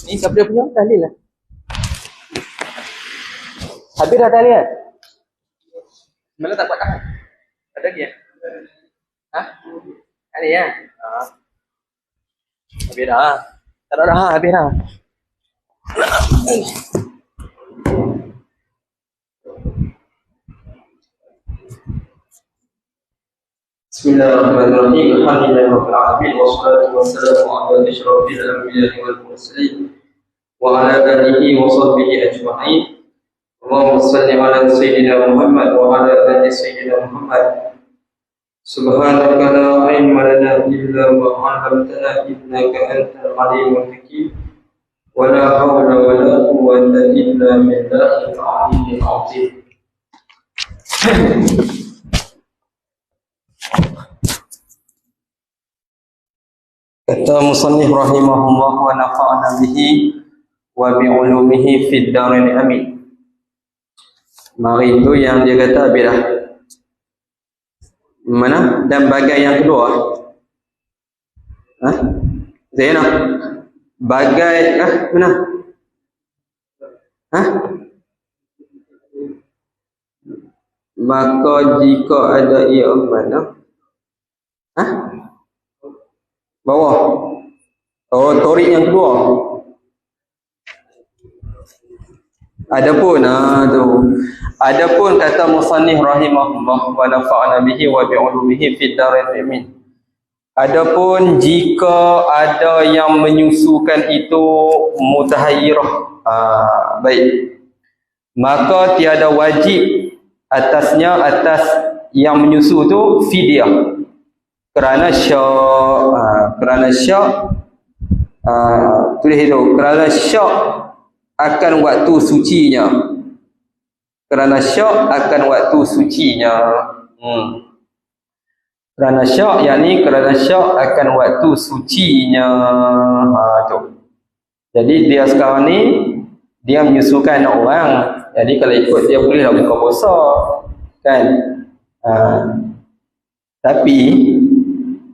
Ni siapa dia punya? Tahlil lah. Habis dah tahlil kan? Malah tak buat tahan. Ada lagi ya? Ha? Ada ya? Ha. Habis dah. Tak ada dah, habis dah. Bismillahirrahmanirrahim. Alhamdulillahirabbil alamin wassalatu wassalamu ala asyrafil anbiya'i wal mursalin wa ala alihi wa sahbihi ajma'in. Allahumma shalli ala sayyidina Muhammad wa ala ali sayyidina Muhammad. Subhanaka la ilma lana illa ma 'allamtana innaka antal alimul hakim. Wa la hawla wa la quwwata illa billahil aliyyil azim. Kata musannif rahimahullah wa nafa'ana bihi wa bi'ulumihi fid darain amin. Mari itu yang dia kata habis dah. Mana? Dan bagai yang kedua. Zainah. Bagai mana? Maka jika ada ia mana? Bawah. Oh, torik yang kedua. Adapun Adapun kata musannif rahimahullah wa nafa'ana bihi wa bi'ulumihi fid darain amin. Adapun jika ada yang menyusukan itu mutahayyirah, baik, maka tiada wajib atasnya atas yang menyusu tu fidyah. Kerana syak tulis itu, kerana syak akan waktu sucinya. Kerana syak akan waktu sucinya. Kerana syak, yakni kerana syak akan waktu sucinya. Tu. Jadi dia sekarang ni dia menyusukan orang. Jadi kalau ikut dia bolehlah buka puasa, kan? Tapi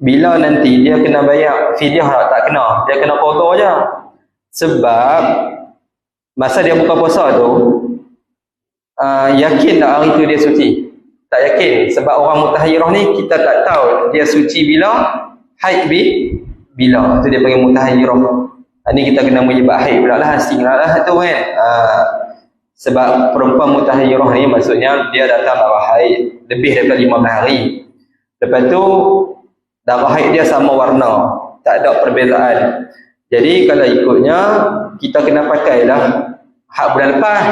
bila nanti dia kena bayar fidyah tak kena, dia kena qada je. Sebab masa dia buka puasa tu yakin tak hari tu dia suci? Tak yakin. Sebab orang mutahayyirah ni kita tak tahu dia suci bila, haid bila. Tu dia panggil mutahayyirah. Ni kita kena menyebab haid pula lah, asing lah tu kan. Sebab perempuan mutahayyirah ni maksudnya dia datang darah haid lebih daripada 15 hari. Lepas tu darah haid dia sama warna, tak ada perbezaan. Jadi kalau ikutnya kita kena pakailah hak bulan lepas.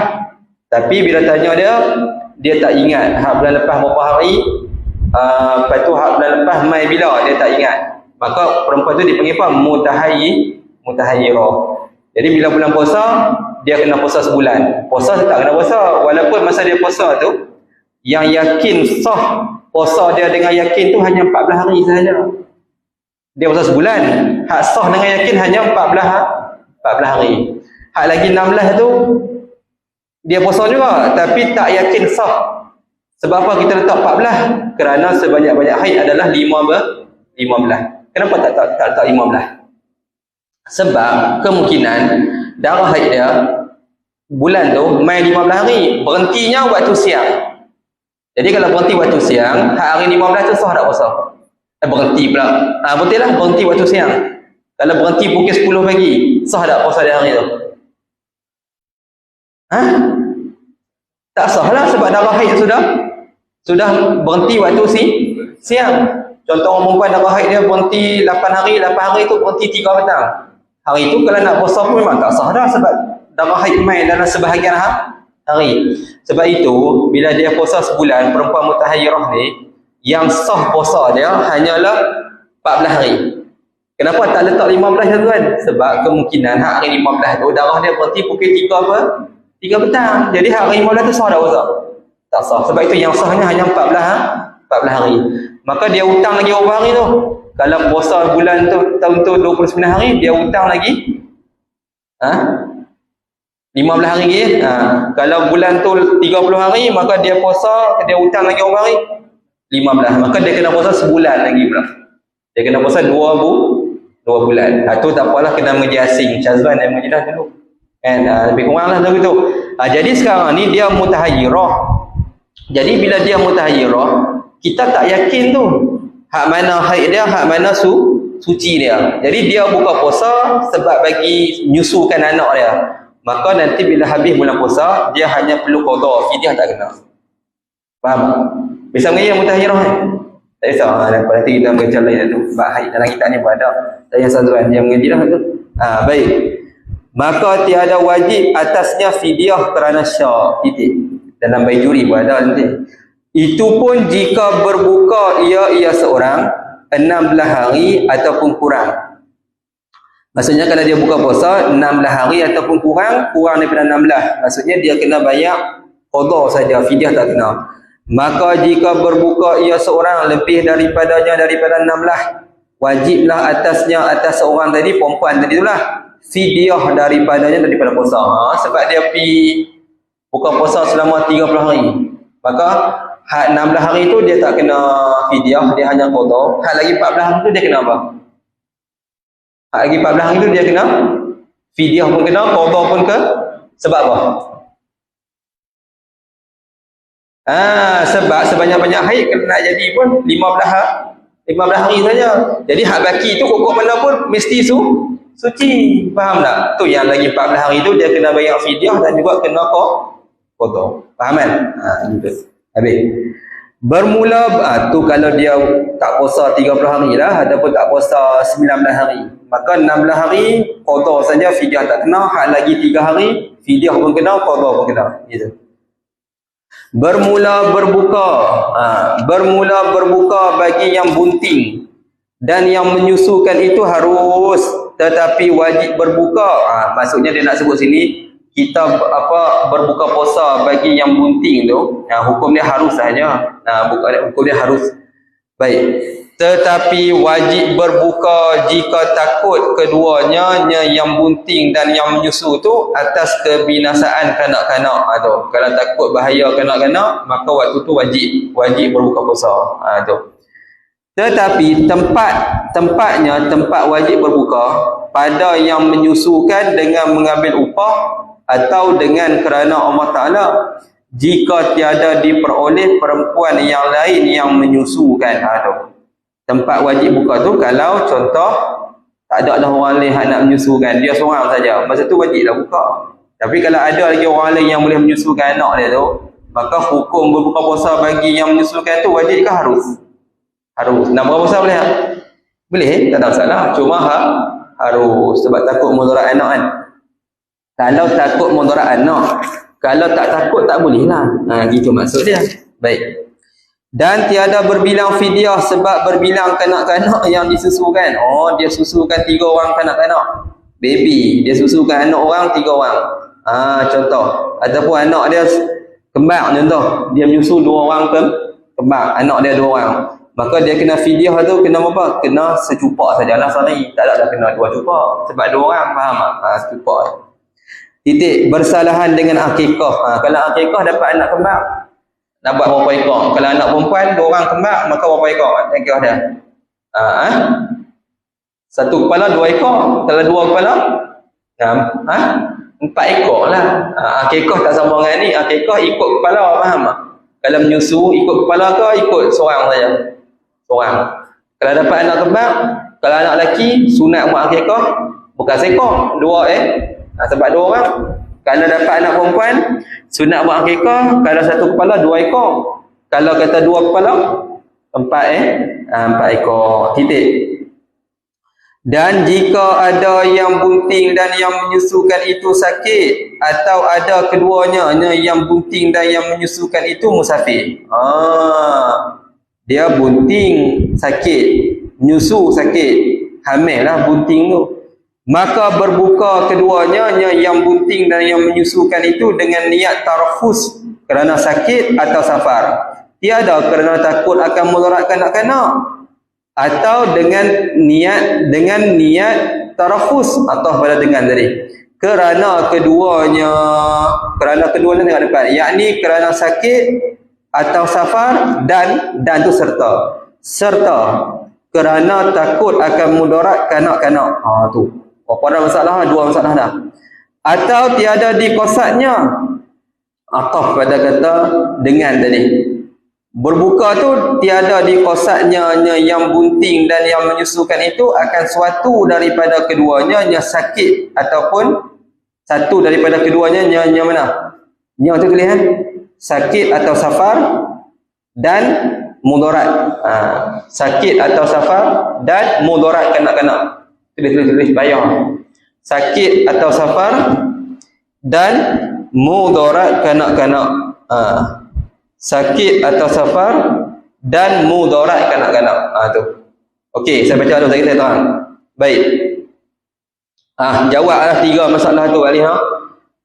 Tapi bila tanya dia tak ingat hak bulan lepas berapa hari. Lepas tu hak bulan lepas mai bila, dia tak ingat. Maka perempuan tu dipanggil apa? Mutahayyirah. Jadi bila bulan puasa, dia kena puasa sebulan. Puasa tak kena puasa, walaupun masa dia puasa tu yang yakin sah puasa dia dengan yakin tu hanya 14 hari sahaja. Dia puasa sebulan. Hak sah dengan yakin hanya 14 hari. Hak lagi 16 tu dia puasa juga tapi tak yakin sah. Sebab apa kita letak 14? Kerana sebanyak-banyak haid adalah 15. Kenapa tak letak 15? Sebab kemungkinan darah haid dia bulan tu mai 15 hari, berhentinya waktu siang. Jadi kalau berhenti waktu siang, hari 15 tu sah tak puasa? Berhenti pula. Betul lah, berhenti waktu siang. Kalau berhenti pukul 10 pagi, sah tak puasa di hari tu? Tak sah lah, sebab darah haid sudah berhenti waktu siang. Contoh orang perempuan darah haid dia berhenti 8 hari tu berhenti 3 petang. Hari tu kalau nak puasa pun memang tak sah dah, sebab darah haid main dalam sebahagian hari. Sebab itu bila dia puasa sebulan, perempuan mutahayyirah ni yang sah puasa dia hanyalah 14 hari. Kenapa tak letak 15 tuan? Sebab kemungkinan hari 15 tu darah dia berhenti pukul 3 petang. Jadi hari 15 tu sah tak puasa? Tak sah. Sebab itu yang sahnya hanya 14 hari. Maka dia hutang lagi berapa hari tu? Kalau puasa bulan tu tahun tu 29 hari, dia hutang lagi 15 hari lagi. Kalau bulan tu 30 hari, maka dia puasa, dia hutang lagi berapa hari? 15. Maka dia kena puasa sebulan lagi pula. Dia kena puasa 2 2 bulan. Tu tak apalah, kena mengaji asing. Syazwan dia mengaji dah dulu. Kan? Lebih kurang lah begitu. Jadi sekarang ni dia mutahayyirah. Jadi bila dia mutahayyirah, kita tak yakin tu hak mana haid dia, hak mana suci dia. Jadi dia buka puasa sebab bagi nyusukan anak dia. Maka nanti bila habis bulan puasa, dia hanya perlu qada, fidyah tak kena. Faham? Bisa mengaji mutahayyirah kan? Tak kisah. Nanti kita baca lain tu. Sebab haid dalam kitab ni pun ada. Saya Sazwan dia mengaji dah tu. Baik. Maka tiada wajib atasnya fidyah kerana syak. Titik. Dalam Baijuri pun ada nanti. Itu pun jika berbuka ia seorang 16 hari ataupun kurang. Maksudnya kalau dia buka puasa 16 hari ataupun kurang daripada 16. Maksudnya dia kena bayar qada saja, fidyah tak kena. Maka jika berbuka ia seorang lebih daripada 16, wajiblah atas seorang tadi, perempuan tadi itulah, fidyah daripada puasa. Sebab dia pergi buka puasa selama 30 hari. Maka hak 16 hari tu dia tak kena fidyah, dia hanya qada. Hak lagi 14 hari tu dia kena apa? Hak lagi 14 hari tu dia kena fidyah pun kena, qada pun ke. Sebab apa? Sebab sebanyak-banyak haid kalau nak jadi pun 15 hari saja. Jadi hak baki tu kok mana pun mesti suci. Faham tak? Tu yang lagi 14 hari tu dia kena bayar fidyah dan juga kena qada. Faham kan? Gitu. Habis. Bermula tu kalau dia tak puasa 30 hari lah ataupun tak puasa 19 hari. Maka 16 hari qada saja, fidyah tak kena. Hak lagi 3 hari fidyah pun kena, qada pun kena. Gitu. Bermula berbuka bagi yang bunting dan yang menyusukan itu harus, tetapi wajib berbuka. Maksudnya dia nak sebut sini, kita berbuka puasa bagi yang bunting tu, hukum dia harus saja. Hukum dia harus. Baik. Tetapi wajib berbuka jika takut keduanya, yang bunting dan yang menyusu tu, atas kebinasaan kanak-kanak. Kalau takut bahaya kanak-kanak, maka waktu tu wajib berbuka puasa. Tetapi tempat wajib berbuka pada yang menyusukan dengan mengambil upah atau dengan kerana Allah Ta'ala, jika tiada diperoleh perempuan yang lain yang menyusukan. Tempat wajib buka tu kalau contoh tak ada dah orang lain yang nak menyusukan, dia seorang saja, masa tu wajiblah buka. Tapi kalau ada lagi orang lain yang boleh menyusukan anak dia tu, maka hukum berbuka puasa bagi yang menyusukan tu wajib ke harus? Harus. Nak berbuka puasa boleh tak? Boleh, tak ada masalah. Cuma harus, sebab takut mudarat anak kan. Kalau takut mudarat anak, kalau tak takut tak boleh lah. Gitu maksud dia. Baik. Dan tiada berbilang fidyah sebab berbilang kanak-kanak yang disusukan. Dia susukan 3 orang kanak-kanak. Baby, dia susukan anak orang 3 orang. Contoh. Ataupun anak dia kembar contoh. Dia menyusu 2 orang kembar. Anak dia 2 orang. Maka dia kena fidyah tu kena apa? Kena secupak sajalah sehari. Tak ada kena 2 cupak. Sebab 2 orang, faham tak? Secupak. Titik. Bersalahan dengan akikah. Kalau akikah dapat anak kembar, nak buat berapa ekor? Kalau anak perempuan 2 orang kembar, maka berapa ekor? Ekor dia. Satu kepala 2 ekor. Kalau 2 kepala 4 ekor lah. Akikah tak sama dengan ni. Akikah ikut kepala, faham tak? Kalau menyusu ikut kepala ke ikut seorang saja? Seorang. Kalau dapat anak kembar, kalau anak lelaki sunat buat akikah bukan seekor, 2 sebab 2 orang. Kalau dapat anak perempuan, sunat buat akikah, kalau satu kepala 2 ekor. Kalau kata 2 kepala, 4 ekor. Titik. Dan jika ada yang bunting dan yang menyusukan itu sakit, atau ada keduanya, yang bunting dan yang menyusukan itu musafir. Dia bunting sakit, menyusu sakit, hamil lah bunting tu. Maka berbuka keduanya, yang bunting dan yang menyusukan itu, dengan niat tarfus kerana sakit atau safar. Tiada kerana takut akan mudarat kanak-kanak, atau dengan niat tarfus, atau pada dengan tadi. Kerana keduanya tengok depan, yakni kerana sakit atau safar, dan tu serta kerana takut akan mudarat kanak-kanak. Tu. Apa dah masalah? Dua masalah dah. Atau tiada di kosadnya. Ataf pada kata dengan tadi. Berbuka tu tiada di kosadnya yang bunting dan yang menyusukan itu akan suatu daripada keduanya yang sakit ataupun satu daripada keduanya yang mana? Yang tu tulisan sakit atau safar dan mudarat. Sakit atau safar dan mudarat kanak-kanak. Tulis bayang. Sakit atau safar dan mudarat kanak-kanak. Sakit atau safar dan mudarat kanak-kanak. Tu. Okey, saya baca dulu sekali tuan. Baik. Jawablah 3 masalah tu kali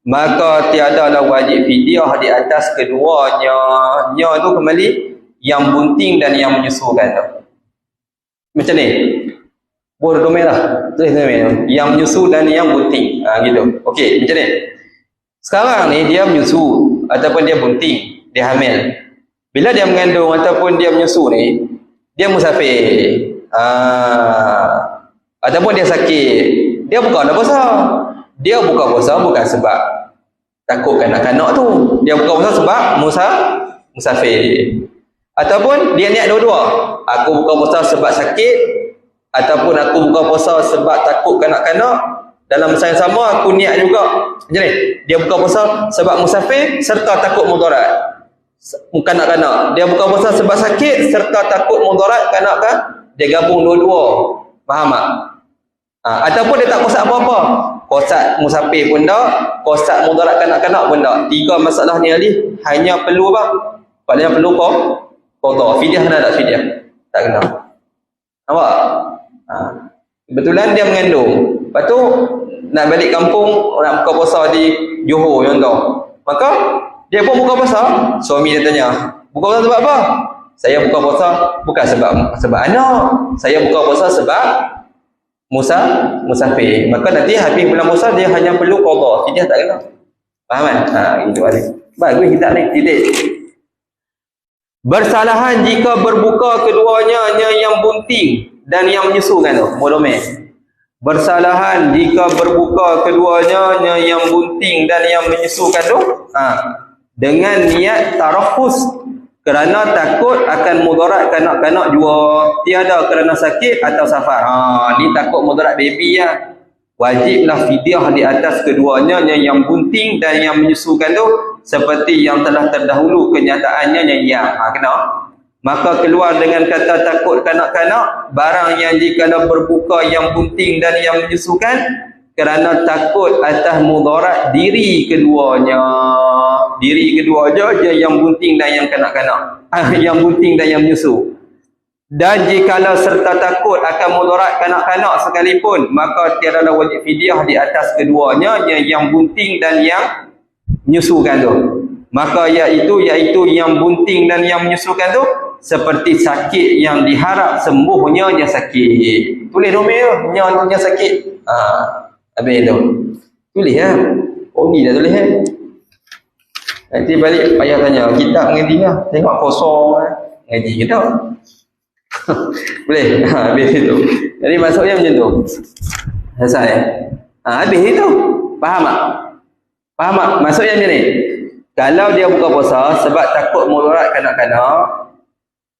Maka tiadalah wajib fidyah di atas keduanya. Nya tu kembali yang bunting dan yang menyusukan tu. Macam ni. Boleh domain lah. Tulis domain. Yang menyusu dan yang bunting. Gitu. Okey, macam ni. Sekarang ni dia menyusu ataupun dia bunting. Dia hamil. Bila dia mengandung ataupun dia menyusu ni, dia musafir. Ataupun dia sakit. Dia bukan puasa. Dia buka puasa bukan sebab takut kanak-kanak tu. Dia buka puasa sebab musafir. Ataupun dia niat dua-dua. Aku buka puasa sebab sakit ataupun aku buka puasa sebab takut kanak-kanak. Dalam masa yang sama aku niat juga. Macam ni. Dia buka puasa sebab musafir serta takut mudarat kanak-kanak. Dia buka puasa sebab sakit serta takut mudarat kanak-kanak. Dia gabung dua-dua. Faham tak? Ataupun dia tak kosat apa-apa. Kosat musafir pun tak, kosat mudarat kanak-kanak pun tak. 3 masalah ni Ali hanya perlu apa? Paling perlu qada. Fidyah kena tak fidyah? Tak kena. Nampak? Kebetulan dia mengandung. Lepas tu nak balik kampung, nak buka puasa di Johor contoh. Maka dia pun buka puasa. Suami dia tanya, buka puasa sebab apa? Saya buka puasa bukan sebab anak. Saya buka puasa sebab musafir. Maka nanti habis bulan puasa dia hanya perlu qada. Fidyah tak kena. Faham kan? Itu ada. Bagus kita ni titik. Bersalahan jika berbuka keduanya yang bunting dan yang menyusukan tu. Boleh. Bersalahan jika berbuka keduanya yang bunting dan yang menyusukan tu. Dengan niat tarahus kerana takut akan mudarat kanak-kanak jua, tiada kerana sakit atau safar. Ni takut mudarat baby ya. Wajiblah fidyah di atas keduanya yang bunting dan yang menyusukan tu seperti yang telah terdahulu kenyataannya yang kena. Maka keluar dengan kata takut kanak-kanak barang yang jikalau berbuka yang bunting dan yang menyusukan kerana takut atas mudarat diri keduanya. Diri keduanya je yang bunting dan yang kanak-kanak. Yang bunting dan yang menyusu. Dan jikalau serta takut akan mudarat kanak-kanak sekalipun, maka tiadalah wajib fidyah di atas keduanya yang bunting dan yang menyusukan tu. Maka iaitu yang bunting dan yang menyusukan tu seperti sakit yang diharap sembuhnya yang sakit. Tulis domel yang sakit. Habis tu. Tulis Pergi dah tulis Nanti balik payah tanya, kitab mengaji lah. Tengok kosong ngaji ke tak? Boleh? Habis itu. Jadi maksudnya macam tu. Selesai. Habis itu. Faham tak? Faham tak? Maksudnya macam ni. Kalau dia buka puasa sebab takut mudarat kanak-kanak,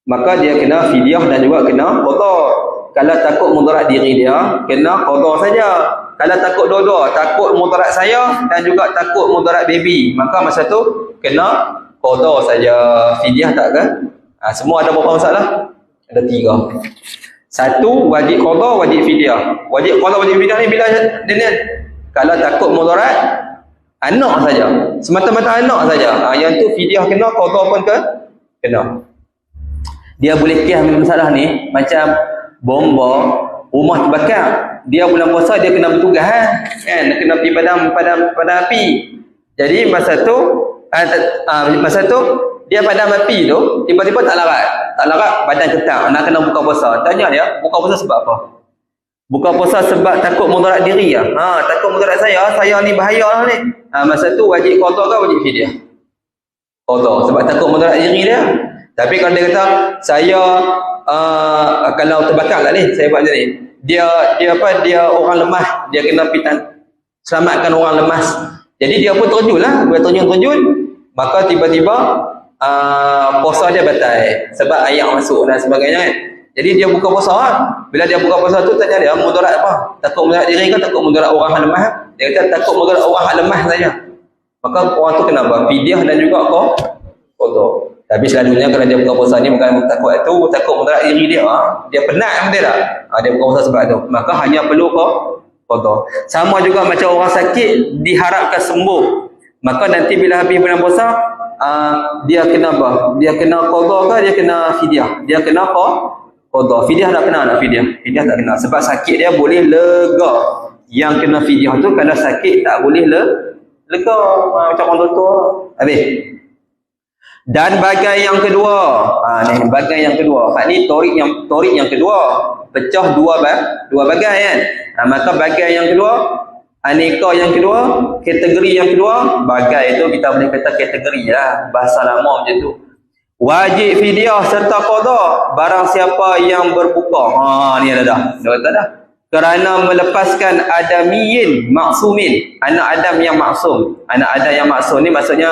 maka dia kena fidyah dan juga kena qada. Kalau takut mudarat diri dia, kena qada saja. Kalau takut dua-dua, takut mudarat saya dan juga takut mudarat baby, maka masa tu kena qada saja. Fidyah tak ke? Semua ada berapa masalah? Ada 3. 1 wajib qada, wajib fidyah. Wajib qada, wajib fidyah ni bila dia kalau takut mudarat anak saja. Semata-mata anak saja. Yang tu fidyah kena, qada pun kena. Dia boleh kias masalah ni macam bomba rumah terbakar. Dia bulan puasa dia kena bertugas kan, kena pergi padam api. Jadi masa tu dia padam api tu tiba-tiba tak larat badan ketak, nak kena buka puasa. Tanya dia, buka puasa sebab apa? Buka puasa sebab takut mudarat diri ya. Takut mudarat saya ni bahaya lah ni. Masa tu wajib qada ke wajib fidyah? Qada sebab takut mudarat diri dia. Tapi kalau dia kata saya kalau terbakar lah ni, saya buat macam ni. Dia orang lemah, dia kena selamatkan orang lemas. Jadi dia pun terjun lah, dia terjun, maka tiba-tiba puasa dia batal sebab air masuk dan sebagainya kan. Jadi dia buka puasa lah. Bila dia buka puasa tu tanya dia mudarat apa? Takut mudarat diri ke takut mudarat orang yang lemah? Dia kata takut mudarat orang yang lemah saja. Maka orang tu kenapa? Fidyah dan juga qada. Tapi selalunya kalau dia buka puasa ni bukan takut itu, takut mudarat diri dia. Dia penat betul tak? Dia buka puasa sebab tu. Maka hanya perlu qada. Sama juga macam orang sakit diharapkan sembuh. Maka nanti bila habis bulan puasa dia kena apa? Dia kena qada ke dia kena fidyah? Dia kena qada. Fidyah tak kena nak fidyah. Fidyah tak kena sebab sakit dia boleh lega. Yang kena fidyah tu kalau sakit tak boleh lega. Macam orang tua. Habis. Dan bagai yang kedua. Ni bagai yang kedua. Hak ni torik yang kedua. Pecah dua bagai kan. Maka bagai yang kedua, aneka yang kedua, kategori yang kedua, bagai tu kita boleh kata kategori lah. Bahasa lama macam tu. Wajib fidyah serta qada barang siapa yang berbuka. Ni ada dah. Dah kata dah. Kerana melepaskan adamiyin maksumin, anak Adam yang maksum. Anak Adam yang maksum ni maksudnya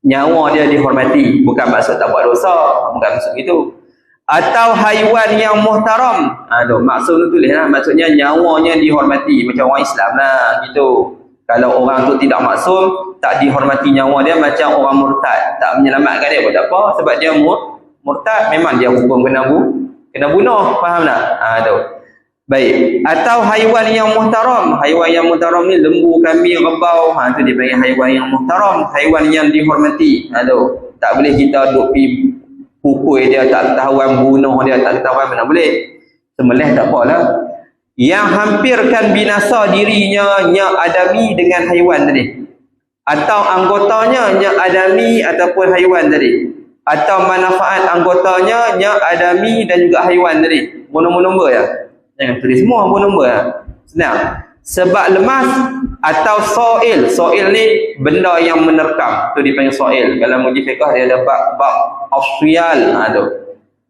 nyawa dia dihormati, bukan maksud tak buat dosa, bukan maksud itu. Atau haiwan yang muhtaram. Maksud tu tulis lah, maksudnya nyawanya dihormati, macam orang Islam lah gitu. Kalau orang tu tidak maksum, tak dihormati nyawa dia, macam orang murtad, tak menyelamatkan dia pun tak apa, sebab dia murtad, memang dia hukum kena bunuh, faham tak? Tu. Baik. Atau haiwan yang muhtaram. Haiwan yang muhtaram ni lembu, kambing, kerbau. Tu dia panggil haiwan yang muhtaram, haiwan yang dihormati. Tu. Tak boleh kita duk pi pukul dia, tak ketahuan bunuh dia, tak ketahuan mana boleh. Sembelih tak apalah. Yang hampirkan binasa dirinya nya adami dengan haiwan tadi, atau anggotanya nya adami ataupun haiwan tadi, atau manfaat anggotanya nya adami dan juga haiwan tadi. Nombor-nombor ya. Jangan tulis semua nombor ya. Senang. Sebab lemas atau soil. Soil ni benda yang menerkam. Tu dipanggil soil. Kalau muji fiqh dia ada bab afsial. Tu.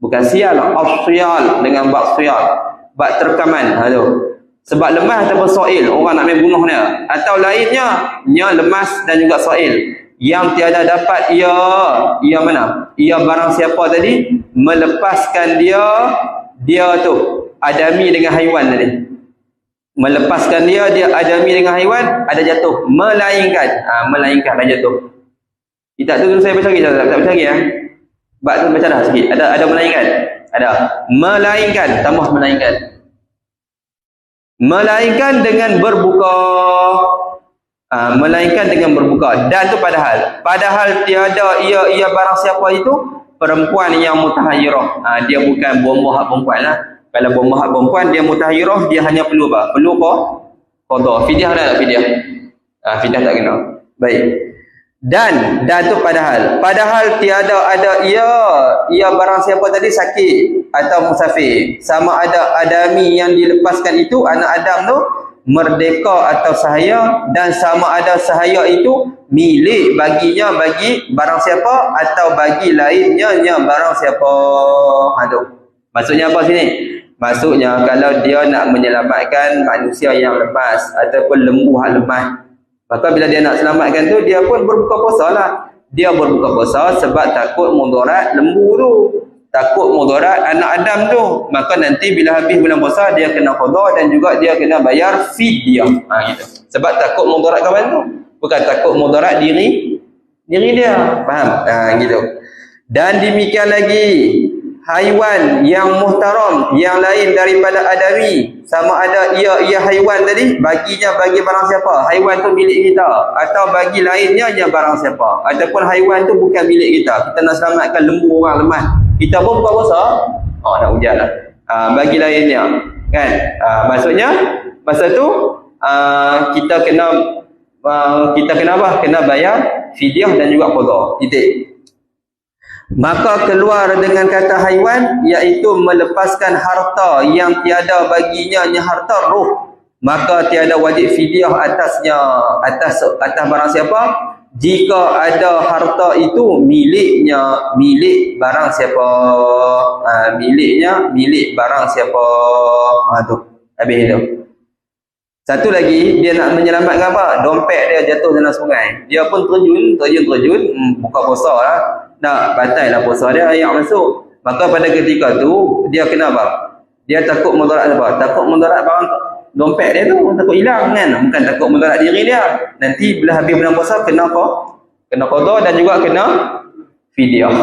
Bukan sial, afsial dengan bab sial. Bab terkaman. Tu. Sebab lemas ataupun soil, orang nak main bunuh dia. Atau lainnya, nya lemas dan juga soil. Yang tiada dapat ia mana? Ia barang siapa tadi melepaskan dia tu adami dengan haiwan tadi. Melepaskan dia adami dengan haiwan, ada jatuh. Melainkan ada jatuh. Kita tu saya baca lagi, tak baca lagi ya. Bab tu baca dah sikit. Ada melainkan. Ada. Melainkan, tambah melainkan. Melainkan dengan berbuka. Melainkan dengan berbuka. Dan tu padahal tiada ia barang siapa itu perempuan yang mutahayyirah. Dia bukan bomba hak perempuan lah. Kalau bomba hak perempuan dia mutahayyirah, dia hanya perlu apa? Perlu qada. Fidyah tak fidyah? Fidyah tak kena. Baik. Dan tu padahal tiada ada ia barang siapa tadi sakit atau musafir, sama ada adami yang dilepaskan itu anak Adam tu merdeka atau sahaya, dan sama ada sahaya itu milik baginya bagi barang siapa atau bagi lainnya nya barang siapa. Maksudnya apa sini? Maksudnya kalau dia nak menyelamatkan manusia yang lemas ataupun lembu yang lemah, maka bila dia nak selamatkan tu, dia pun berbuka puasa lah. Dia berbuka puasa sebab takut mudarat lembu tu, takut mudarat anak Adam tu. Maka nanti bila habis bulan puasa, dia kena qada dan juga dia kena bayar fidyah. Gitu. Sebab takut mudarat kawan tu, bukan takut mudarat diri dia. Faham? Gitu. Dan demikian lagi haiwan yang muhtaram yang lain daripada adami, sama ada ia haiwan tadi bagi barang siapa, haiwan tu milik kita, atau bagi lainnya nya barang siapa, ataupun haiwan tu bukan milik kita, kita nak selamatkan lembu orang lemah, kita pun buka puasa, nak hujan lah, bagi lainnya kan. Maksudnya masa tu kita kena apa? Kena bayar fidyah dan juga qada. Titik. Maka keluar dengan kata haiwan, iaitu melepaskan harta yang tiada baginya nya harta roh, maka tiada wajib fidyah atas barang siapa jika ada harta itu milik barang siapa, milik barang siapa. Tu habis tu. Satu lagi, dia nak menyelamatkan apa? Dompet dia jatuh dalam sungai. Dia pun terjun, buka puasa lah. Nak batal lah puasa dia, air masuk. Maka pada ketika tu, dia kena apa? Dia takut mudarat apa? Takut mudarat barang dompet dia tu, takut hilang kan? Bukan takut mudarat diri dia. Nanti bila habis bulan puasa, kena apa? Kena qada dan juga kena fidyah.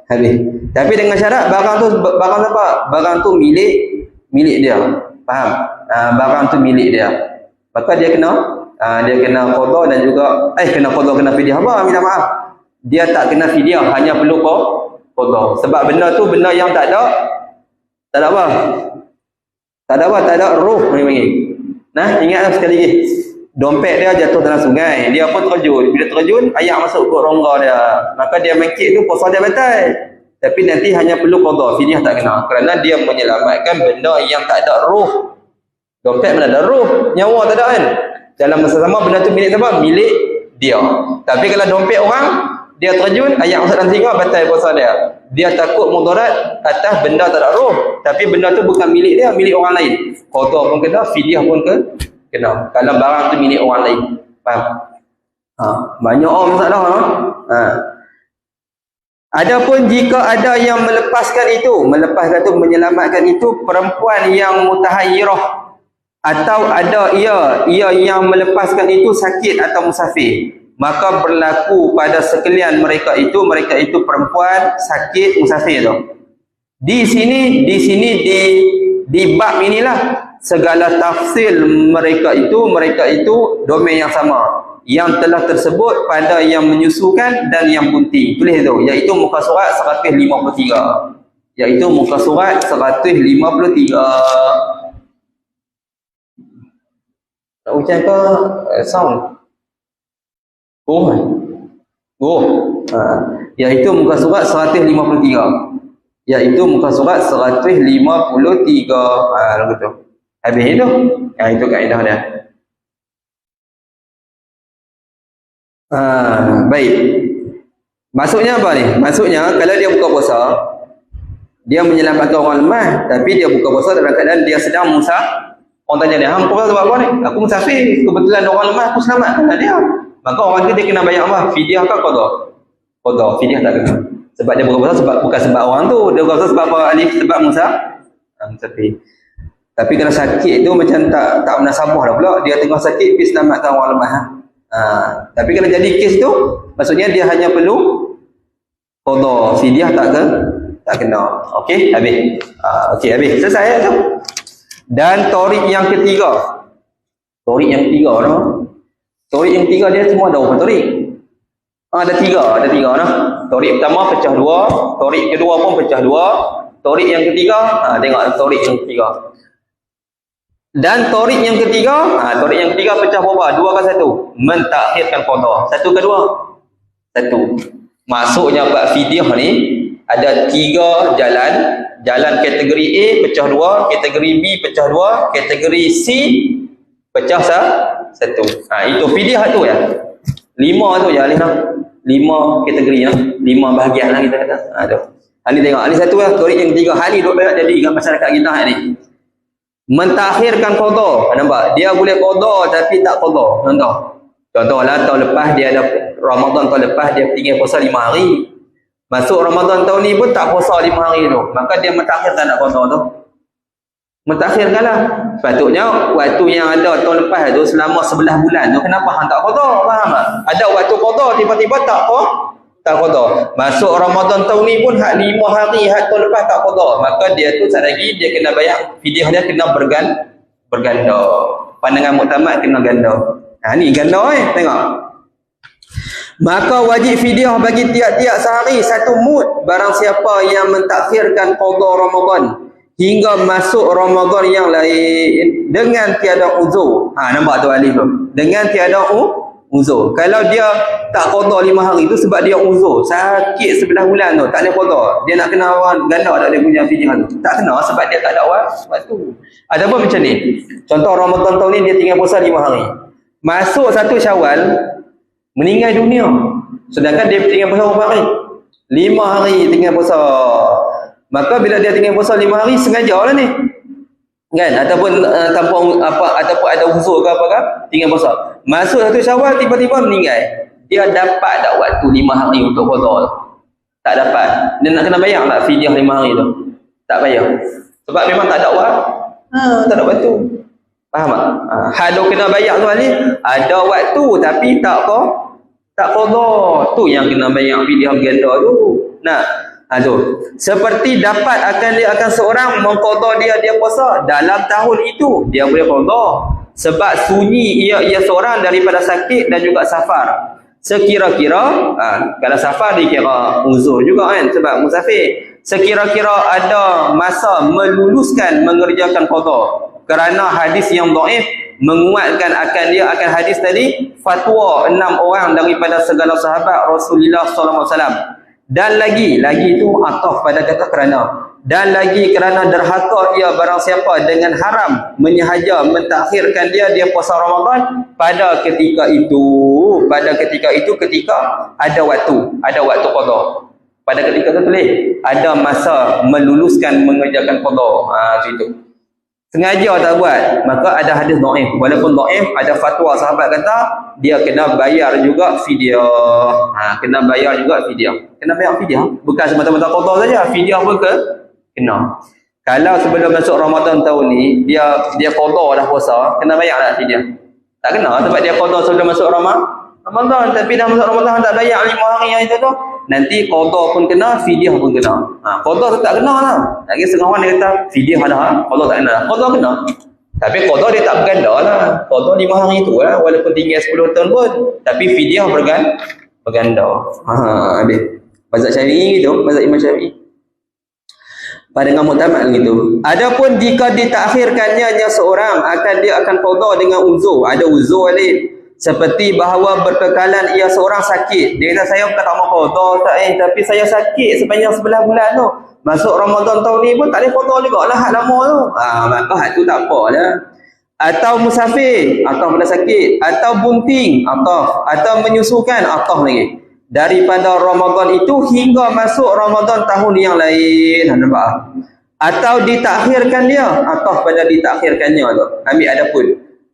Habis. Tapi dengan syarat, barang apa? Barang tu milik dia. Faham? Barang tu milik dia. Maka dia kena qada dan juga kena fidyah apa? Minta maaf. Dia tak kena fidyah, hanya perlu qada. Sebab benda tu benda yang tak ada apa? Tak ada roh ni panggil. Nah, ingatlah sekali lagi. Dompet dia jatuh dalam sungai, dia pun terjun. Bila terjun, air masuk ke rongga dia. Maka dia mangkit tu puasa dia batal. Tapi nanti hanya perlu qada, fidyah tak kena. Kerana dia menyelamatkan benda yang tak ada roh. Dompet mana ada roh, nyawa tak ada kan. Dalam masa sama benda tu milik siapa? Milik dia. Tapi kalau dompet orang, dia terjun, air masuk dalam singa, batal puasa dia. Dia takut mudarat atas benda tak ada roh. Tapi benda tu bukan milik dia, milik orang lain. Qada pun kena, fidyah pun kena. Kalau barang tu milik orang lain. Faham? Banyak orang masalah. Adapun jika ada yang melepaskan tu, menyelamatkan itu perempuan yang mutahayyirah, atau ada ia yang melepaskan itu sakit atau musafir, maka berlaku pada sekalian mereka itu perempuan sakit musafir tu. Di sini di bab inilah segala tafsil mereka itu domain yang sama yang telah tersebut pada yang menyusukan dan yang bunting. Tulis tu, iaitu muka surat 153. Iaitu muka surat 153. Tak ucap ke sound? Iaitu muka surat 153. Iaitu muka surat 153. Lagu tu. Habis itu. Itu kaedah dia. Baik. Maksudnya apa ni? Maksudnya kalau dia buka puasa, dia menyelamatkan orang lemah, tapi dia buka puasa dalam keadaan dia sedang musafir. Orang tanya dia, "Hang puasa sebab apa ni?" "Aku musafir, kebetulan orang lemah aku selamatkan dia." Maka orang tu dia kena bayar apa? Fidyah ke qada? Qada, fidyah tak kena. Sebab dia buka puasa bukan sebab orang tu, dia buka puasa sebab apa? Alif sebab musafir. Tapi kalau sakit tu macam tak menasabah dah pula, dia tengah sakit pergi selamatkan orang lemah. Tapi kalau jadi kes tu, maksudnya dia hanya perlu qada, fidyah tak kena. Okey, habis. Habis. Selesai tu. Dan torik yang ketiga. Torik yang ketiga dia semua ada berapa torik? Ada tiga nah. Torik pertama pecah dua, torik kedua pun pecah dua, torik yang ketiga, tengok torik yang ketiga. Dan torik yang ketiga pecah berapa? 2 ke 1? Mentakhirkan qada. 1 ke 2? 1. Maksudnya bab fidyah ni ada 3 jalan. Jalan kategori A pecah 2, kategori B pecah 2, kategori C pecah 1. Itu fidyah tu ya. 5 tu je Alif lah. 5 kategori lah. 5 bahagian lah kita kata. Tu. Ni tengok. Ni satu lah. Torik yang ketiga. Hal ni duk banyak jadi kat masyarakat kita ni. Mentakhirkan qada. Nampak? Dia boleh qada tapi tak qada. Contohlah tahun lepas dia ada Ramadan tahun lepas dia tinggal puasa 5 hari. Masuk Ramadan tahun ni pun tak puasa 5 hari tu. Maka dia mentakhirkan nak qada tu. Mentakhirkanlah. Sepatutnya waktu yang ada tahun lepas tu selama 11 bulan tu kenapa hang tak qada? Faham tak? Ada waktu qada tiba-tiba tak qada. Masuk Ramadan tahun ni pun hak 5 hari hak tahun lepas tak qada. Maka dia tu sat lagi dia kena bayar fidyah dia kena berganda. Pandangan muktamad kena ganda. Ni ganda tengok. Maka wajib fidyah bagi tiap-tiap sehari 1 mud barang siapa yang mentakhirkan qada Ramadan hingga masuk Ramadan yang lain dengan tiada uzur. Nampak tu alif tu. Dengan tiada uzur. Kalau dia tak qada 5 hari tu sebab dia uzur, sakit 11 bulan tu, tak boleh qada. Dia nak kena orang ganda tak dia punya fidyah tu. Tak kena sebab dia tak ada waktu. Ada apa macam ni? Contoh Ramadan tahun ni dia tinggal puasa 5 hari. Masuk 1 Syawal meninggal dunia. Sedangkan dia tinggal puasa berapa hari? 5 hari tinggal puasa. Maka bila dia tinggal puasa 5 hari, sengaja lah ni. Kan? Ataupun tanpa apa, ataupun ada uzur ke apa-apa, tinggal puasa. Masuk 1 Syawal, tiba-tiba meninggal. Dia dapat tak waktu 5 hari untuk qada tu? Tak dapat. Dia nak kena bayar tak fidyah 5 hari tu? Tak bayar. Sebab memang tak ada waktu. Tak ada waktu. Faham tak? Hal kena bayar tu ni, ada waktu tapi tak apa, tak qada. Tu yang kena bayar fidyah ganda tu. Nah, tu. Seperti dapat akan seorang mengqada dia puasa dalam tahun itu, dia boleh qada. Sebab sunyi ia seorang daripada sakit dan juga safar. Sekira-kira kalau safar dikira uzur juga kan, sebab musafir. Sekira-kira ada masa meluluskan mengerjakan qada, kerana hadis yang dhaif menguatkan akan hadis tadi, fatwa 6 orang daripada segala sahabat Rasulullah sallallahu alaihi wasallam. Dan lagi itu ataf pada kata kerana. Dan lagi kerana derhaka ia barang siapa dengan haram menyahaja mentakhirkan dia puasa Ramadan pada ketika itu ketika ada waktu qada. Pada ketika itu tulis ada masa meluluskan mengerjakan qada. Itu sengaja tak buat, maka ada hadis dhaif. Walaupun dhaif, ada fatwa sahabat kata dia kena bayar juga fidyah. Kena bayar juga fidyah. Kena bayar fidyah. Bukan semata-mata qada saja, fidyah pun kena. Kalau sebelum masuk Ramadan tahun ni dia qada dah puasa, kena bayar tak fidyah? Tak kena, sebab dia qada sebelum masuk Ramadan, tapi dah masuk Ramadan tak bayar 5 hari yang itu tu. Nanti qada pun kena, fidyah pun kena. Qada tu tak kena lah. Lagi setengah orang dia kata fidyah ada, qada tak kena. Qada kena. Tapi qada dia tak berganda lah. Qada 5 hari tu lah, walaupun tinggal 10 tahun pun, tapi fidyah berganda. Habis. Mazhab Syafi'i gitu, mazhab Imam Syafi'i. Pada dengan muktamad gitu. Adapun jika ditakhirkannya seorang dia akan qada dengan uzur. Ada uzur ni. Seperti bahawa berkekalan ia seorang sakit. Dia kata saya bukan tak mau qada tapi saya sakit sepanjang 11 bulan tu. Masuk Ramadan tahun ni pun tak boleh qada jugalah hak lama tu. Maka hak tu tak apalah. Atau musafir, atau pada sakit, atau bunting, atau menyusukan, atau lagi. Daripada Ramadan itu hingga masuk Ramadan tahun yang lain. Nampak? Atau ditakhirkan dia, atau pada ditakhirkannya tu. Ambil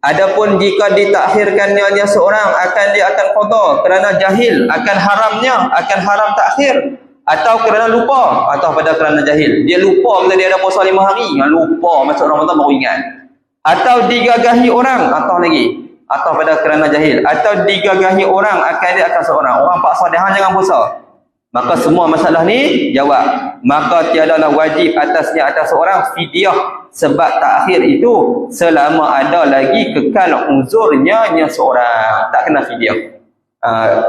adapun jika ditakhirkannya seorang dia akan qada kerana jahil akan haram takhir, atau kerana lupa, atau pada kerana jahil. Dia lupa bila dia ada puasa 5 hari, lupa masuk Ramadan baru ingat. Atau digagahi orang, atau pada kerana jahil, atau digagahi orang akan seorang. Orang paksa dia jangan puasa. Maka semua masalah ni jawab. Maka tiadalah wajib atas seorang fidyah, sebab takhir itu selama ada lagi kekal uzurnya seorang, tak kena fidyah.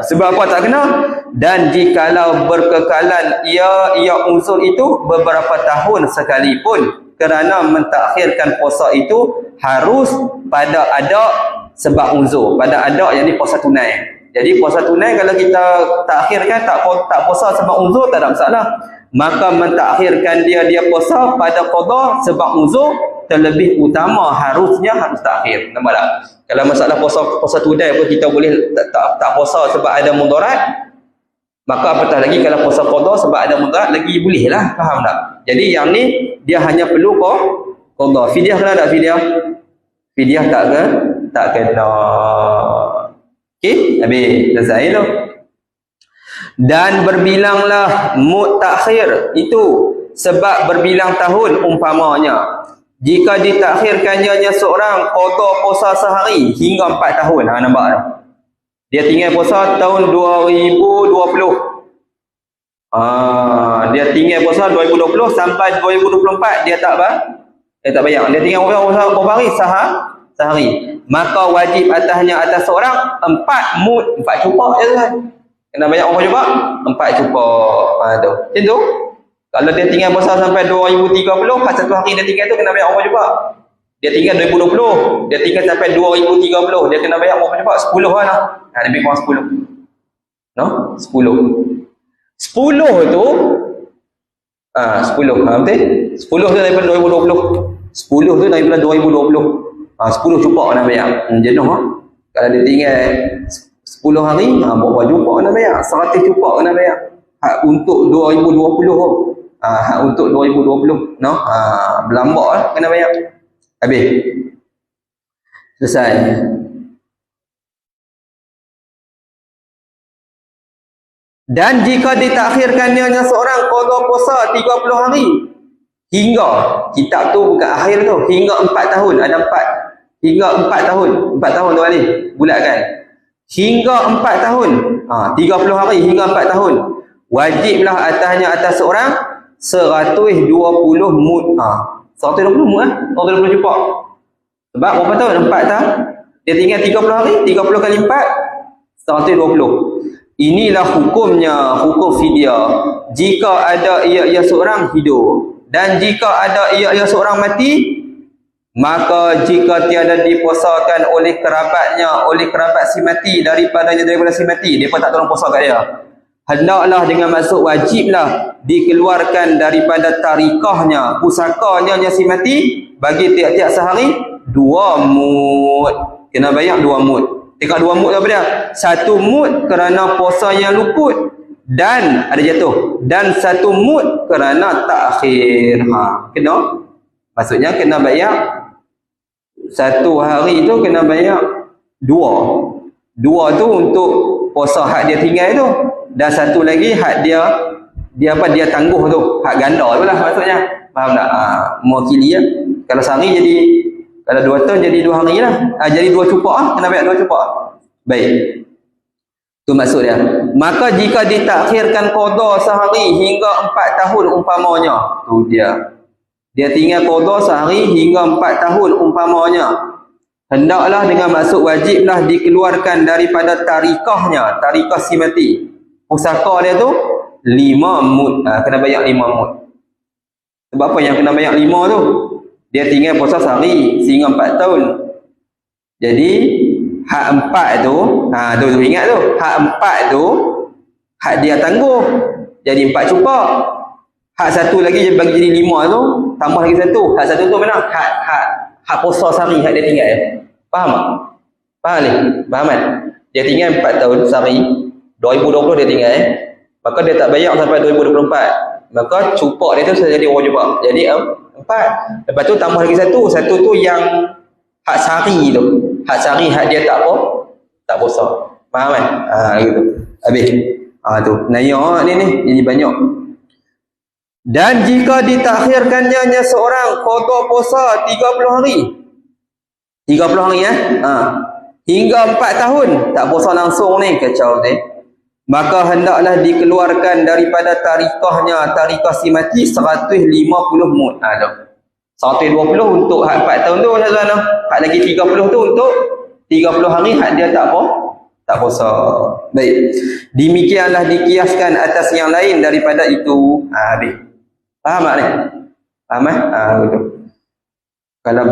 Sebab apa tak kena? Dan jikalau berkekalan ia uzur itu beberapa tahun sekalipun, kerana mentakhirkan puasa itu harus pada ada sebab uzur, pada ada yang ni puasa tunai. Jadi puasa tunai kalau kita takhirkan tak puasa sebab uzur tak ada masalah. Maka mentakhirkan dia puasa pada qada sebab uzur terlebih utama, harus takhir. Nampak tak? Kalau masalah puasa tunai pun kita boleh tak puasa sebab ada mudarat, maka apatah lagi kalau puasa qada sebab ada mudarat lagi boleh lah. Faham tak? Jadi yang ni dia hanya perlu qada. Fidyah kena tak fidyah? Fidyah tak kena. Okey, habis selesai tu. Dan berbilanglah mutakhir itu sebab berbilang tahun umpamanya. Jika ditakhirkannya seorang qada puasa sehari hingga 4 tahun. Nampak tak? Dia tinggal puasa tahun 2020. Dia tinggal puasa 2020 sampai 2024 dia tak bayar. Dia tinggal puasa berapa hari? Sehari. Maka wajib atas seorang 4 cupak je kan. Kena bayar berapa cupak? 4 cupak. Tu. Macam tu. Kalau dia tinggal puasa sampai 2030, pas 1 hari dia tinggal tu kena bayar berapa cupak? Dia tinggal 2020, dia tinggal sampai 2030, dia kena bayar berapa cupak? 10 lah. Lebih kurang 10. No? 10. 10 tu 10. Betul? 10 tu daripada 2020. 10 tu daripada 2020. 10 cupak nak bayar. Jenuh. Kalau dia tinggal 10 10 hari, berapa cupak kena bayar? 100 cupak kena bayar. Hak untuk 2020 tu. Hak untuk 2020, no? Berlambak lah kena bayar. Habis. Selesai. Dan jika ditakhirkannya seorang qada puasa 30 hari hingga, kitab tu bukan akhir tu, hingga 4 tahun, ada 4. Hingga 4 tahun. 4 tahun tu Ali, bulatkan. Hingga 4 tahun. 30 hari hingga 4 tahun. Wajiblah atas seorang 120 mud. 120 mud 120 cupak. Sebab berapa tahun? 4 tahun. Dia tinggal 30 hari, 30 kali 4, 120. Inilah hukumnya, hukum fidyah. Jika ada ia seorang hidup, dan jika ada ia seorang mati, maka jika tiada dipuasakan oleh kerabatnya, oleh kerabat si mati, daripada si mati, dia pun tak tolong puasa kat dia, hendaklah dengan maksud wajiblah dikeluarkan daripada tarikahnya, pusakanya si mati, bagi tiap-tiap sehari 2 mud. Kena bayar 2 mud. Dekat 2 mud apa dia? 1 mud kerana puasa yang luput dan ada jatuh, dan 1 mud kerana takhir. Kena, maksudnya kena bayar 1 hari tu kena bayar 2 tu untuk puasa hak dia tinggal tu, dan 1 lagi hak dia tangguh tu, hak ganda tu lah maksudnya. Faham tak? Mewakili ya. Kalau sehari jadi, kalau 2 tahun jadi 2 hari lah. Jadi 2 cupak lah. Kena bayar 2 cupak. Baik. Itu maksud dia. Maka jika ditakhirkan qada sehari hingga 4 tahun umpamanya. Tu dia. Dia tinggal qada sehari hingga 4 tahun umpamanya. Hendaklah dengan maksud wajiblah dikeluarkan daripada tarikahnya. Tarikah si mati. Pusaka dia tu 5 mud. Kena bayar 5 mud. Sebab apa yang kena bayar 5 tu? Dia tinggal puasa sehari sehingga 4 tahun. Jadi hak 4 tu, tu ingat tu, hak 4 tu hak dia tangguh. Jadi 4 cupak. Hak 1 lagi bagi jadi 5 tu, tambah lagi 1. Hak 1 tu mana? Hak puasa sehari hak dia tinggal. Faham tak? Faham ni? Faham kan? Dia tinggal 4 tahun sehari. 2020 dia tinggal. Maka dia tak bayar sampai 2024. Maka cupak dia tu sudah jadi orang cupak. Jadi 4. Lepas tu tambah lagi 1 tu yang hak sehari tu. Hak sehari hak dia tak apa, tak puasa. Faham kan? Gitu. Habis. Tu. Naya ni jadi banyak. Dan jika ditakhirkannya seorang qada puasa 30 hari. 30 hari hingga 4 tahun tak puasa langsung ni, kacau ni. Maka hendaklah dikeluarkan daripada tarikahnya, tarikah si mati 150 mud. 120 untuk hak 4 tahun tu, hak lagi 30 tu untuk 30 hari hak dia tak apa, tak puasa. Baik. Demikianlah dikiaskan atas yang lain daripada itu. Habis. Faham tak ni? Faham betul. Kalau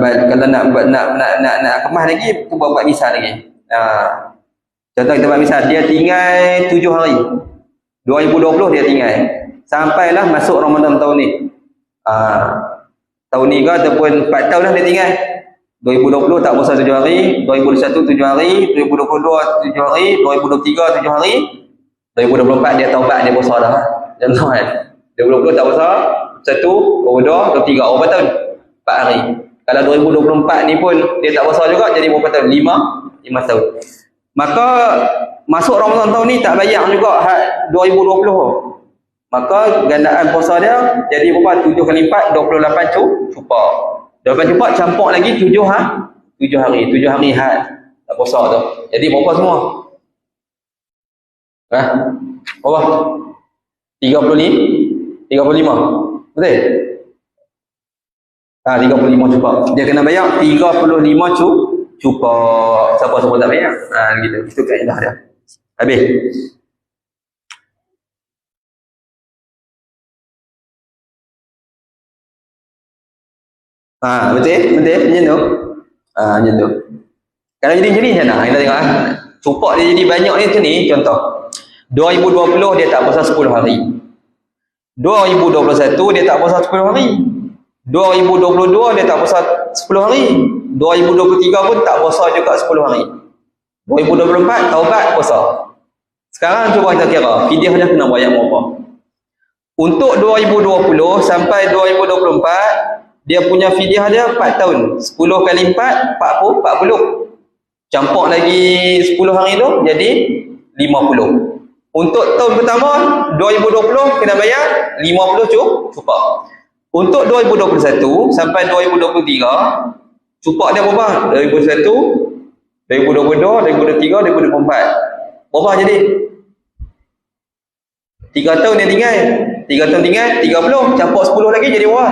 nak kemas lagi, tu buat misal lagi. Contoh kita buat misal, dia tinggal 7 hari. 2020 dia tinggal. Sampailah masuk Ramadan tahun ni. Tahun ni ke ataupun 4 tahun lah dia tinggal. 2020 tak puasa 7 hari, 2021 7 hari, 2022 7 hari, 2023 7 hari, 2024 dia taubat, dia puasa dah. Contoh kan. 2020 tak puasa, 1, 2, 23, berapa tahun? 4 hari. Kalau 2024 ni pun dia tak puasa juga, jadi berapa tahun? 5 tahun. Maka masuk Ramadan tahun ni tak bayar juga hak 2020. Maka gandaan puasa dia jadi berapa? 7 kali 4, 28 cupak. 28 cupak campur lagi 7 hari. 7 hari hak tak puasa tu. Jadi berapa semua? Berapa? 35? Betul? 35 cupak. Dia kena bayar 35 cupak. Siapa semua tak bayar? Gitu. Itu kaedah dia. Habis. Betul? Macam tu. Macam tu. Kalau jadi macam mana? Kita tengok cupak dia jadi banyak ni macam ni. Contoh. 2020 dia tak puasa 10 hari. 2021 dia tak puasa 10 hari. 2022 dia tak puasa 10 hari. 2023 pun tak puasa juga 10 hari. 2024 taubat puasa. Sekarang cuba kita kira fidyah dia kena bayar berapa. Untuk 2020 sampai 2024 dia punya fidyah dia 4 tahun. 10 kali 4 40. Campur lagi 10 hari tu jadi 50. Untuk tahun pertama 2020 kena bayar 50 cupak. Untuk 2021 sampai 2023 cupak dia berapa? 2021, 2022, 2023, 2024. Berapa jadi? 3 tahun dia tinggal. 3 tahun tinggal 30, campur 10 lagi jadi berapa?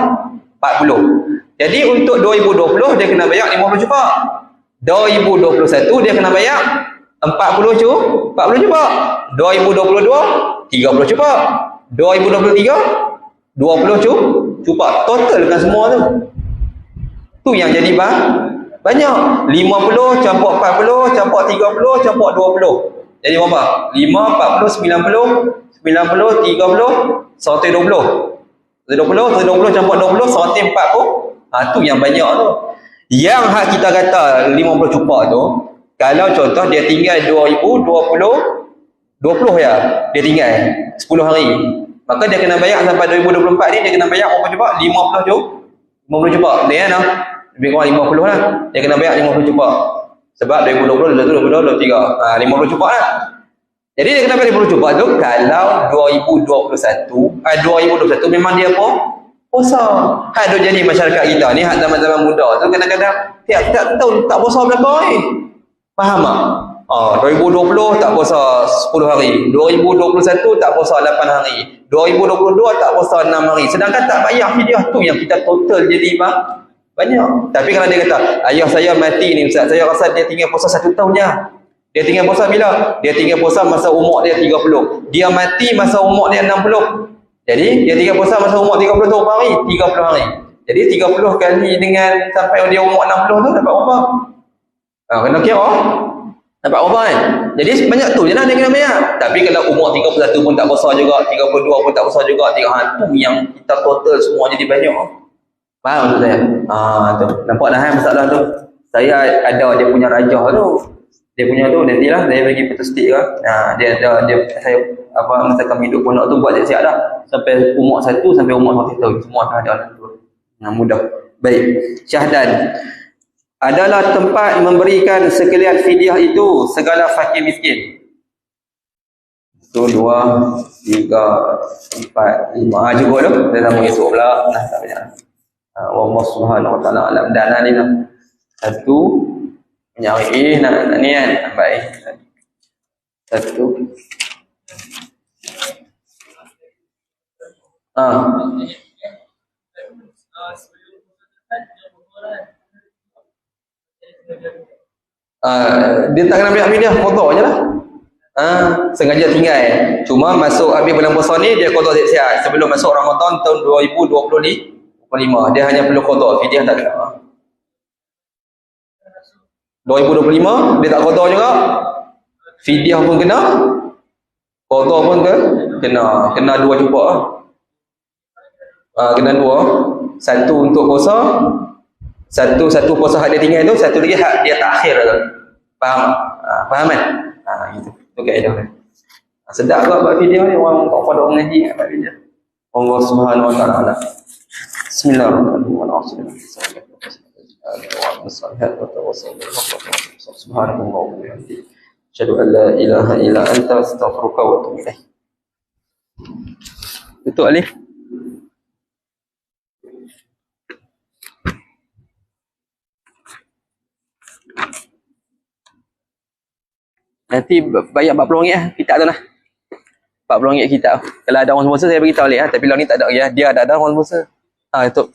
40. Jadi untuk 2020 dia kena bayar 50 cupak. 2021 dia kena bayar 40 cupak. 2022 30 cupak. 2023 20 cupak. Totalkan semua tu. Tu yang jadi banyak. 50 campur 40 campur 30 campur 20. Jadi berapa? 5 40 90 90 30 120. 120 campur 20 140. Tu yang banyak tu. Yang hak kita kata 50 cupak tu, kalau contoh dia tinggal 2020 ya, dia tinggal 10 hari. Maka dia kena bayar sampai 2024 ni dia kena bayar berapa cupak? 50 cupak. Dia nah. Lebih kurang 50 lah. Dia kena bayar 50 cupak. Sebab 2020, 2022, 2023. 50 cupak lah. Jadi dia kena bayar 50 cupak tu kalau 2021 memang dia apa? Puasa. Hak tu jadi masyarakat kita ni, hak zaman-zaman muda tu kadang-kadang tiap-tiap tahun tak puasa belakang ni. Faham tak? 2020 tak puasa 10 hari. 2021 tak puasa 8 hari. 2022 tak puasa 6 hari. Sedangkan tak bayar fidyah tu yang kita total jadi banyak. Tapi kalau dia kata, ayah saya mati ni Ustaz, saya rasa dia tinggal puasa 1 tahun je. Dia tinggal puasa bila? Dia tinggal puasa masa umur dia 30. Dia mati masa umur dia 60. Jadi dia tinggal puasa masa umur 30 tu berapa hari? 30 hari. Jadi 30 kali dengan sampai dia umur 60 tu dapat berapa? Kena kira. Dapat berapa kan? Jadi banyak tu je lah dia kena bayar. Tapi kalau umur 31 pun tak puasa juga, 32 pun tak puasa juga, 3 tu yang kita total semua jadi banyak. Faham maksud saya? Tu. Nampak dah masalah tu. Saya ada dia punya rajah tu. Dia punya tu nantilah saya bagi statistik ke. Dia saya masa kami hidup pondok tu buat siap-siap dah. Sampai umur 1 sampai umur 1 tahun semua dah ada tu. Mudah. Baik. Syahdan adalah tempat memberikan sekalian fidyah itu segala fakir miskin. 1 2 3 4 5 cukup tu. Kita sambung esok pula. Tak banyak. Allah Subhanahu wa taala alam dan ni lah. Satu nyari nak ni kan. Baik. Satu. Dia tak kena ambil dia kotor je lah. Sengaja tinggal. Cuma masuk habis bulan puasa ni dia kotor siap-siap. Sebelum masuk Ramadan tahun 2025 dia hanya perlu kotor, fidyah tak kena. 2025 dia tak kotor juga, fidyah pun kena, kotor pun kena 2 cupak lah. Kena 2. Satu untuk puasa, satu puasa hak dia tinggal tu, satu lagi hak dia takhir tu. Faham? Faham kan? Itu kaedah dia. Sedap ke buat video ni, orang tak pada orang ngaji buat video. Allah Subhanahu wa taala. Bismillahirrahmanirrahim. Subhanallah wa bihamdihi. Asyhadu an la ilaha illa anta astaghfiruka wa atubu ilaik. Tutup Alif. Nanti bayar RM40 kitab tu lah. RM40 kitab. Kalau ada orang sponsor saya beritahu Alif tapi lah ni tak ada ya. Dia ada orang sponsor. Itu